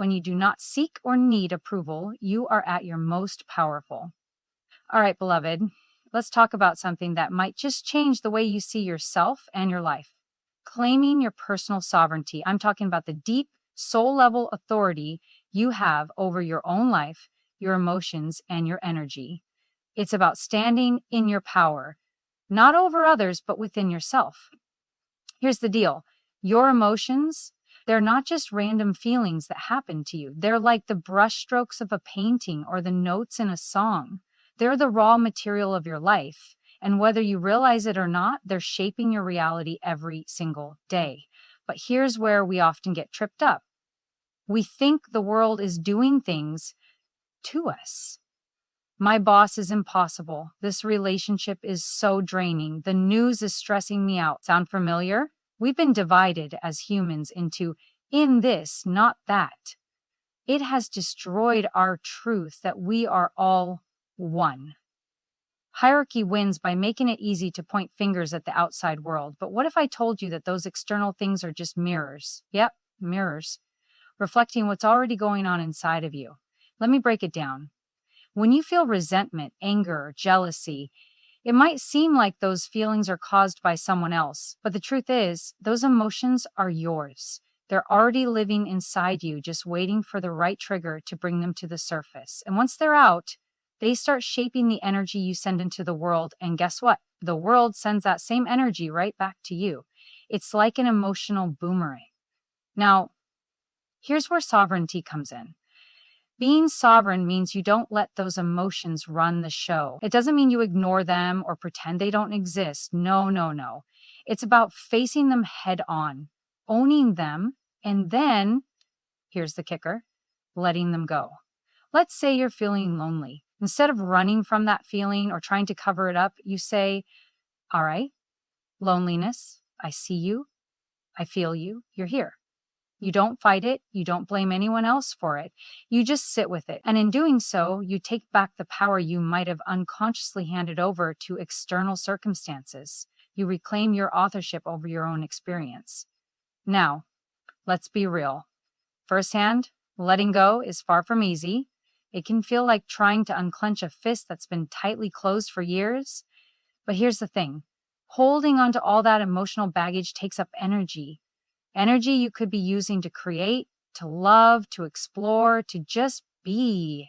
when you do not seek or need approval, you are at your most powerful. All right, beloved, let's talk about something that might just change the way you see yourself and your life. Claiming your personal sovereignty. I'm talking about the deep, soul level authority you have over your own life, your emotions, and your energy. It's about standing in your power, not over others, but within yourself. Here's the deal. Your emotions, they're not just random feelings that happen to you. They're like the brushstrokes of a painting or the notes in a song. They're the raw material of your life. And whether you realize it or not, they're shaping your reality every single day. But here's where we often get tripped up. We think the world is doing things to us. My boss is impossible. This relationship is so draining. The news is stressing me out. Sound familiar? We've been divided as humans into in this, not that. It has destroyed our truth that we are all one. Hierarchy wins by making it easy to point fingers at the outside world. But what if I told you that those external things are just mirrors? Yep, mirrors, reflecting what's already going on inside of you. Let me break it down. When you feel resentment, anger, jealousy, it might seem like those feelings are caused by someone else, but the truth is, those emotions are yours. They're already living inside you, just waiting for the right trigger to bring them to the surface. And once they're out, they start shaping the energy you send into the world. And guess what? The world sends that same energy right back to you. It's like an emotional boomerang. Now, here's where sovereignty comes in. Being sovereign means you don't let those emotions run the show. It doesn't mean you ignore them or pretend they don't exist. No, no, no. It's about facing them head on, owning them, and then, here's the kicker, letting them go. Let's say you're feeling lonely. Instead of running from that feeling or trying to cover it up, you say, all right, loneliness, I see you, I feel you, you're here. You don't fight it. You don't blame anyone else for it. You just sit with it. And in doing so, you take back the power you might have unconsciously handed over to external circumstances. You reclaim your authorship over your own experience. Now, let's be real. Firsthand, letting go is far from easy. It can feel like trying to unclench a fist that's been tightly closed for years. But here's the thing. Holding onto all that emotional baggage takes up energy. Energy you could be using to create, to love, to explore, to just be.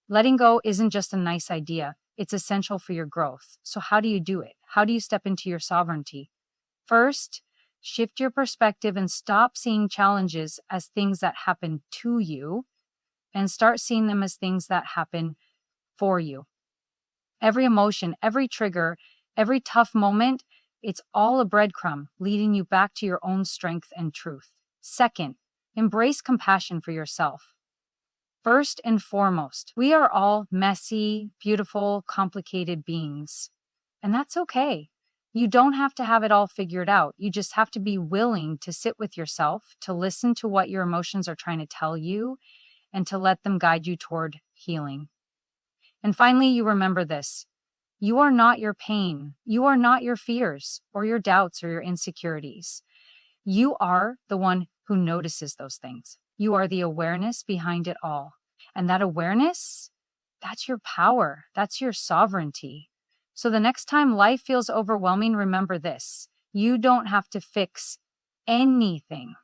Letting go isn't just a nice idea. It's essential for your growth. So how do you do it? How do you step into your sovereignty? First, shift your perspective and stop seeing challenges as things that happen to you and start seeing them as things that happen for you. Every emotion, every trigger, every tough moment, it's all a breadcrumb leading you back to your own strength and truth. Second, embrace compassion for yourself. First and foremost, we are all messy, beautiful, complicated beings. And that's okay. You don't have to have it all figured out. You just have to be willing to sit with yourself, to listen to what your emotions are trying to tell you, and to let them guide you toward healing. And finally, you remember this. You are not your pain. You are not your fears or your doubts or your insecurities. You are the one who notices those things. You are the awareness behind it all. And that awareness, that's your power. That's your sovereignty. So the next time life feels overwhelming, remember this. You don't have to fix anything.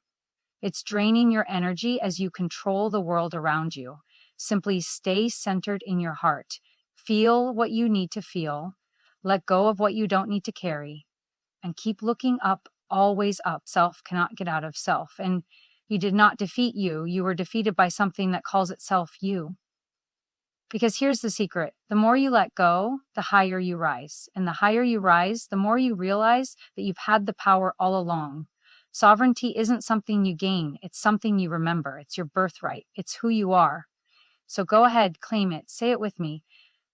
It's draining your energy as you control the world around you. Simply stay centered in your heart. Feel what you need to feel, let go of what you don't need to carry, and keep looking up, always up. Self cannot get out of self. And you did not defeat you. You were defeated by something that calls itself you. Because here's the secret. The more you let go, the higher you rise. And the higher you rise, the more you realize that you've had the power all along. Sovereignty isn't something you gain. It's something you remember. It's your birthright. It's who you are. So go ahead, claim it. Say it with me.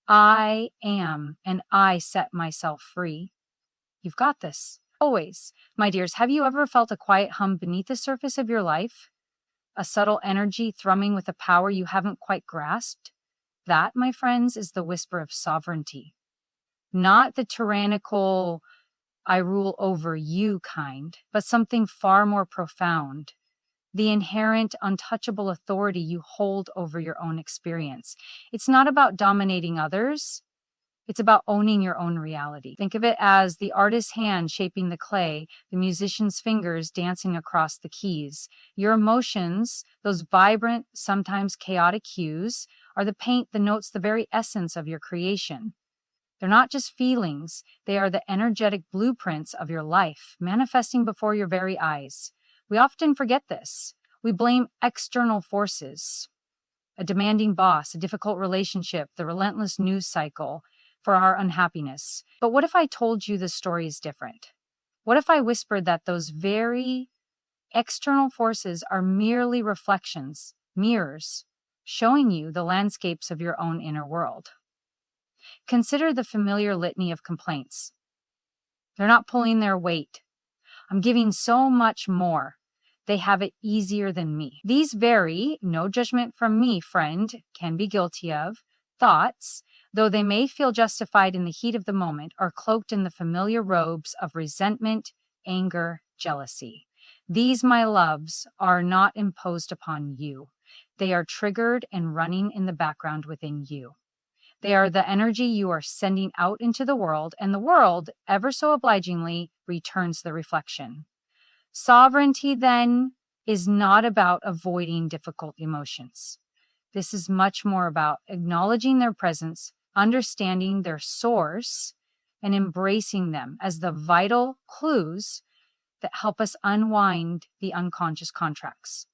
I am, and I set myself free. You've got this. Always. My dears, have you ever felt a quiet hum beneath the surface of your life? A subtle energy thrumming with a power you haven't quite grasped? That, my friends, is the whisper of sovereignty. Not the tyrannical, I rule over you kind, but something far more profound. the inherent untouchable authority you hold over your own experience. It's not about dominating others. It's about owning your own reality. Think of it as the artist's hand shaping the clay, the musician's fingers dancing across the keys. Your emotions, those vibrant, sometimes chaotic hues, are the paint, the notes, the very essence of your creation. They're not just feelings, they are the energetic blueprints of your life, manifesting before your very eyes. We often forget this. We blame external forces, a demanding boss, a difficult relationship, the relentless news cycle, for our unhappiness. But what if I told you the story is different? What if I whispered that those very external forces are merely reflections, mirrors, showing you the landscapes of your own inner world? Consider the familiar litany of complaints. They're not pulling their weight. I'm giving so much more. They have it easier than me. These very, no judgment from me, friend, can be guilty of, thoughts, though they may feel justified in the heat of the moment, are cloaked in the familiar robes of resentment, anger, jealousy. These, my loves, are not imposed upon you. They are triggered and running in the background within you. They are the energy you are sending out into the world, and the world, ever so obligingly, returns the reflection. Sovereignty, then, is not about avoiding difficult emotions. This is much more about acknowledging their presence, understanding their source, and embracing them as the vital clues that help us unwind the unconscious contracts.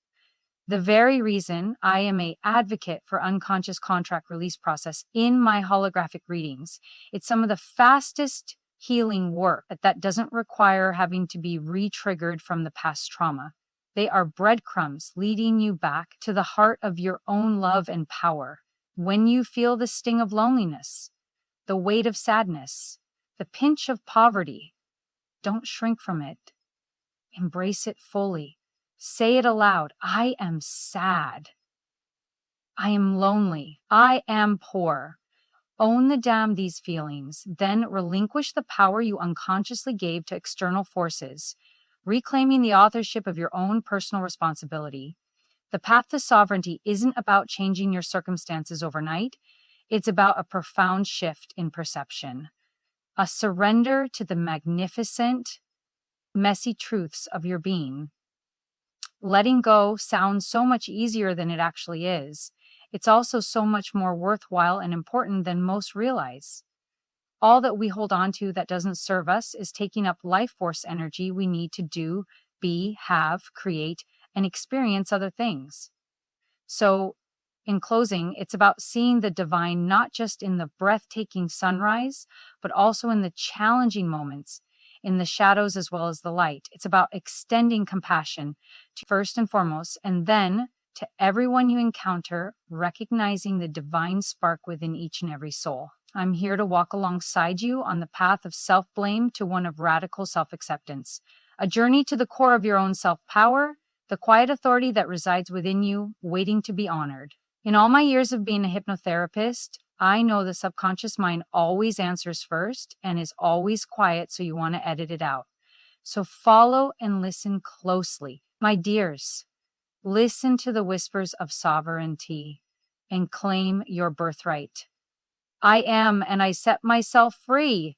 The very reason I am an advocate for unconscious contract release process in my holographic readings, it's some of the fastest healing work that doesn't require having to be re-triggered from the past trauma. They are breadcrumbs leading you back to the heart of your own love and power. When you feel the sting of loneliness, the weight of sadness, the pinch of poverty, don't shrink from it. Embrace it fully. Say it aloud. I am sad. I am lonely. I am poor. Own the damn these feelings, then relinquish the power you unconsciously gave to external forces, reclaiming the authorship of your own personal responsibility. The path to sovereignty isn't about changing your circumstances overnight. It's about a profound shift in perception, a surrender to the magnificent, messy truths of your being. Letting go sounds so much easier than it actually is. It's also so much more worthwhile and important than most realize. All that we hold on to that doesn't serve us is taking up life force energy we need to do, be, have, create, and experience other things. So, in closing, it's about seeing the divine not just in the breathtaking sunrise, but also in the challenging moments, in the shadows as well as the light. It's about extending compassion to first and foremost, and then to everyone you encounter, recognizing the divine spark within each and every soul. I'm here to walk alongside you on the path of self-blame to one of radical self-acceptance, a journey to the core of your own self-power, the quiet authority that resides within you, waiting to be honored. In all my years of being a hypnotherapist, I know the subconscious mind always answers first and is always quiet, so you want to edit it out. So follow and listen closely. My dears, listen to the whispers of sovereignty and claim your birthright. I am, and I set myself free.